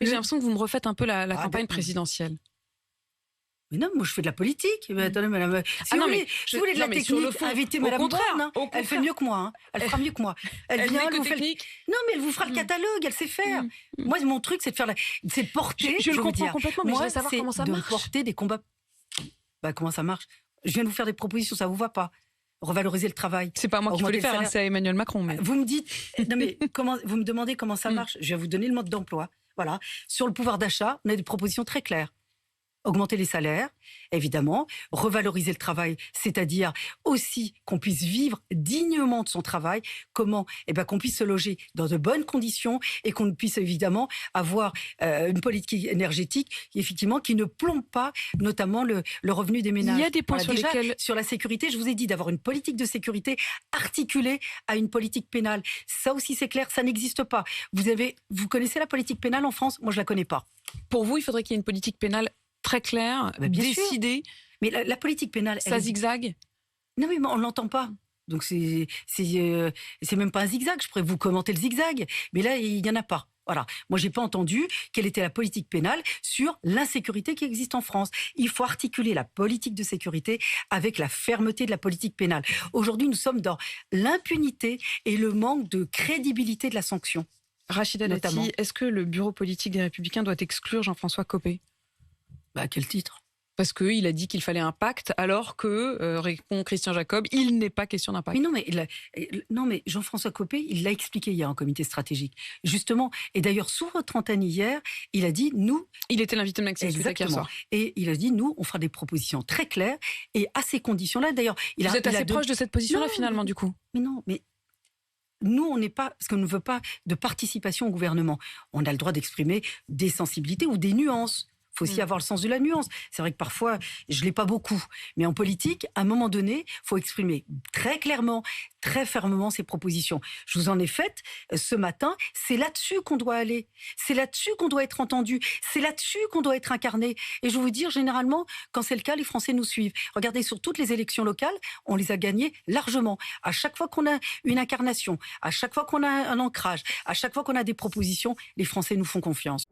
J'ai l'impression que vous me refaites un peu la campagne ben, présidentielle. Mais non, moi je fais de la politique. Mais attendez, madame, si vous voulez de la technique, invitez madame Borne. Elle fait mieux que moi. Hein. Elle fera mieux que moi. Elle vient, elle vous fait Non, mais elle vous fera le catalogue, elle sait faire. Moi, mon truc, c'est de faire c'est porter. Je le comprends complètement, mais moi, je voudrais savoir comment ça marche. De porter des combats. Bah, comment ça marche? Je viens de vous faire des propositions, ça vous va pas? Revaloriser le travail. C'est pas moi qui peux les faire, hein, c'est Emmanuel Macron. Mais... Vous me dites, non mais vous me demandez comment ça marche. Je vais vous donner le mode d'emploi. Voilà. Sur le pouvoir d'achat, on a des propositions très claires. Augmenter les salaires, évidemment, revaloriser le travail, c'est-à-dire aussi qu'on puisse vivre dignement de son travail, comment qu'on puisse se loger dans de bonnes conditions et qu'on puisse évidemment avoir une politique énergétique effectivement qui ne plombe pas notamment le revenu des ménages. Il y a des points sur lesquels... Sur la sécurité, je vous ai dit d'avoir une politique de sécurité articulée à une politique pénale. Ça aussi c'est clair, ça n'existe pas. Vous connaissez la politique pénale en France? Moi je la connais pas. Pour vous, il faudrait qu'il y ait une politique pénale très clair, décidé. Mais la politique pénale... Ça zigzague? Non, mais on ne l'entend pas. Donc c'est même pas un zigzag. Je pourrais vous commenter le zigzag. Mais là, il n'y en a pas. Voilà. Moi, j'ai pas entendu quelle était la politique pénale sur l'insécurité qui existe en France. Il faut articuler la politique de sécurité avec la fermeté de la politique pénale. Aujourd'hui, nous sommes dans l'impunité et le manque de crédibilité de la sanction. Rachida Dati, est-ce que le bureau politique des Républicains doit exclure Jean-François Copé? À quel titre? Parce qu'il a dit qu'il fallait un pacte, alors que, répond Christian Jacob, il n'est pas question d'un pacte. Mais non, mais Jean-François Copé, il l'a expliqué hier en comité stratégique. Justement, et d'ailleurs, sous votre antenne hier, il a dit, nous... Il était l'invité de Maxime Zusac hier soir. Et il a dit, nous, on fera des propositions très claires, et à ces conditions-là, d'ailleurs... Vous êtes assez proche de cette position-là, finalement, du coup? Mais non, mais... Nous, on n'est pas, parce qu'on ne veut pas de participation au gouvernement. On a le droit d'exprimer des sensibilités ou des nuances. Il faut aussi avoir le sens de la nuance. C'est vrai que parfois, je ne l'ai pas beaucoup. Mais en politique, à un moment donné, il faut exprimer très clairement, très fermement ses propositions. Je vous en ai faites ce matin. C'est là-dessus qu'on doit aller. C'est là-dessus qu'on doit être entendu. C'est là-dessus qu'on doit être incarné. Et je vais vous dire, généralement, quand c'est le cas, les Français nous suivent. Regardez, sur toutes les élections locales, on les a gagnées largement. À chaque fois qu'on a une incarnation, à chaque fois qu'on a un ancrage, à chaque fois qu'on a des propositions, les Français nous font confiance.